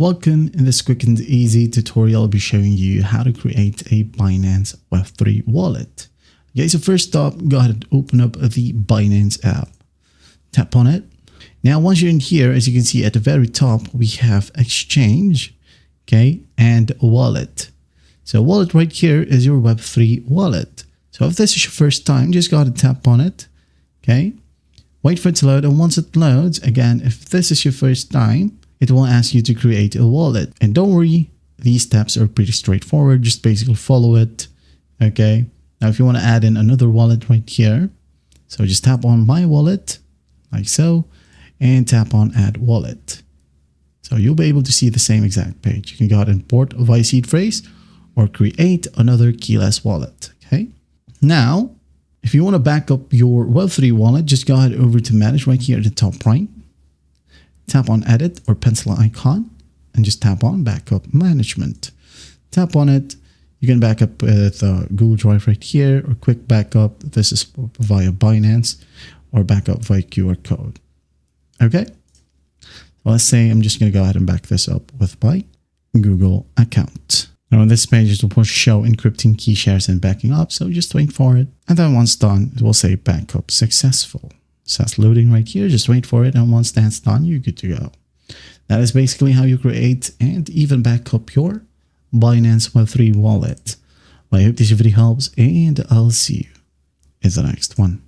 Welcome. In this quick and easy tutorial, I'll be showing you how to create a Binance Web3 wallet. Okay, so first up, go ahead and open up the Binance app. Tap on it. Now, once you're in here, as you can see at the very top, we have exchange, okay, and wallet. So wallet right here is your Web3 wallet. So if this is your first time, just go ahead and tap on it, okay? Wait for it to load, and once it loads, again, if this is your first time, it will ask you to create a wallet. And don't worry, these steps are pretty straightforward. Just basically follow it. Okay. Now, if you want to add in another wallet right here, so just tap on my wallet like so, and tap on add wallet. So you'll be able to see the same exact page. You can go ahead and import via seed phrase or create another keyless wallet. Okay. Now, if you want to back up your Web3 wallet, just go ahead over to manage right here at the top right. Tap on edit or pencil icon and just tap on backup management. Tap on it. You can back up with Google Drive right here or quick backup. This is via Binance or backup via QR code. Okay. Well, let's say I'm just going to go ahead and back this up with my Google account. Now on this page, it will show encrypting key shares and backing up. So just wait for it. And then once done, it will say backup successful. So that's loading right here. Just wait for it. And once that's done, you're good to go. That is basically how you create and even back up your Binance Web3 wallet. Well, I hope this video helps, and I'll see you in the next one.